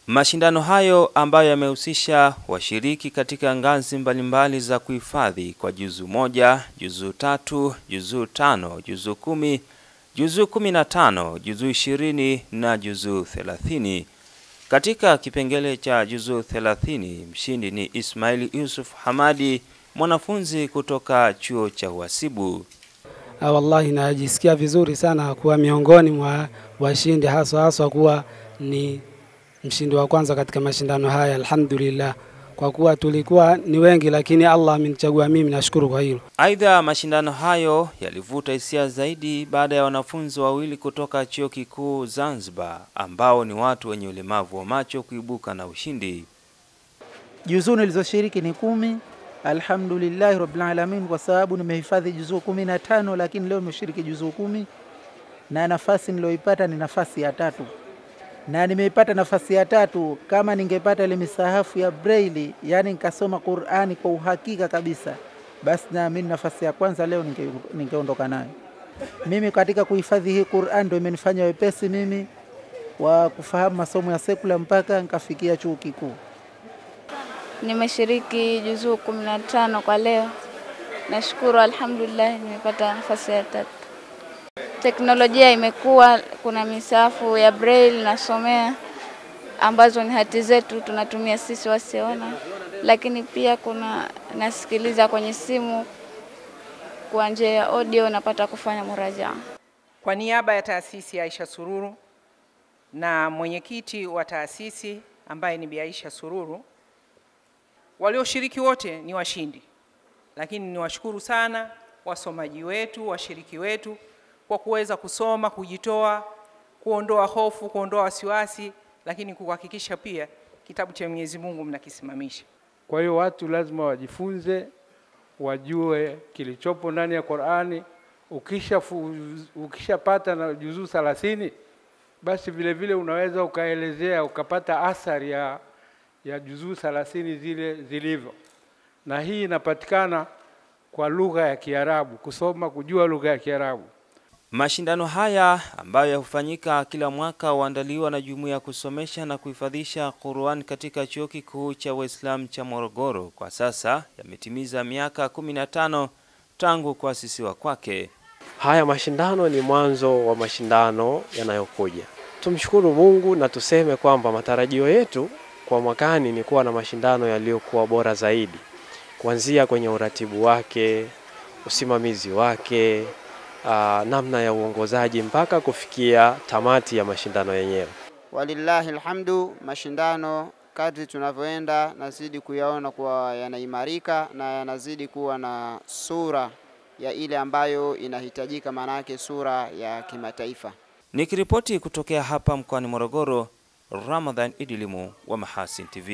Mashindano hayo ambayo yamehusisha washiriki katika ngazi mbalimbali za kuhifadhi kwa juzu 1, juzu 3, juzu 5, juzu 10, juzu 15, juzu 20 na juzu 30. Katika kipengele cha juzu 30, mshindi ni Ismail Yusuf Hamadi, mwanafunzi kutoka chuo cha uhasibu. Wallahi najisikia vizuri sana kuwa miongoni mwa washindi, haswa kuwa ni mshindi wa kwanza katika mashindano haya, alhamdulillah. Kwa kuwa tulikuwa ni wengi lakini Allah amenichagua mimi, nashukuru kwa hilo. Aidha, mashindano hayo yalivuta hisia zaidi baada ya wanafunzi wawili kutoka Chuo Kikuu Zanzibar ambao ni watu wenye ulemavu wa macho kuibuka na ushindi. Juzu nilizoshiriki ni 10. Alhamdulillah rabbil alamin, kwa sababu nimehifadhi juzu 15 lakini leo nimeshiriki juzu 10 na nafasi nilioipata ni nafasi ya 3. Na nimeipata nafasi ya 3. Kama ningepata ile misahafu ya Braille, yani nikasoma Qur'ani kwa uhakika kabisa, basi naamini nafasi ya kwanza leo ningeondoka nayo. Mimi katika kuhifadhi hii Qur'an ndio imenifanya wepesi mimi wa kufahamu masomo ya sekula mpaka nikafikia chuo kikuu. Nimeshiriki juzu 15 kwa leo. Nashukuru alhamdulillah nimepata nafasi ya 3. Teknolojia imekuwa, kuna misafu ya Braille nasomea ambazo ni hati zetu tunatumia sisi wasiona, lakini pia kuna nasikiliza kwenye simu kwa njia ya audio, napata kufanya murajaa. Kwa niaba ya taasisi ya Aisha Sururu na mwenyekiti wa taasisi ambaye ni Bi Aisha Sururu, walioshiriki wote ni washindi, lakini niwashukuru sana wasomaji wetu, washiriki wetu kwa kuweza kusoma, kujitoa, kuondoa hofu, kuondoa wasiwasi, lakini kuhakikisha pia kitabu cha Mwenyezi Mungu mnakisimamisha. Kwa hiyo watu lazima wajifunze, wajue kilichopo ndani ya Qur'ani. Ukishapata na juzu 30, basi vile vile unaweza ukaelezea ukapata athari ya juzu 30 zile zilivyo. Na hii inapatikana kwa lugha ya Kiarabu, kusoma, kujua lugha ya Kiarabu. Mashindano haya ambayo hufanyika kila mwaka huandaliwa na Jumuiya ya kusomesha na kuhifadhisha Qur'an katika Chuo Kikuu cha Waislamu cha Morogoro. Kwa sasa yametimiza miaka 15 tangu kuasisiwa kwake. Haya mashindano ni mwanzo wa mashindano yanayokuja. Tumshukuru Mungu na tuseme kwamba matarajio yetu kwa mwakani ni kuwa na mashindano yaliyokuwa bora zaidi, kuanzia kwenye uratibu wake, usimamizi wake, namna ya uongozaji mpaka kufikia tamati ya mashindano yenyewe. Walillahi alhamdu, mashindano kadri tunavyoenda nazidi kuyaona kuwa yanaimarika na yanazidi kuwa na sura ya ile ambayo inahitajika, manake sura ya kimataifa. Nikiripoti kutokea hapa mkoani Morogoro, Ramadhan Idilimu wa Mahasin TV.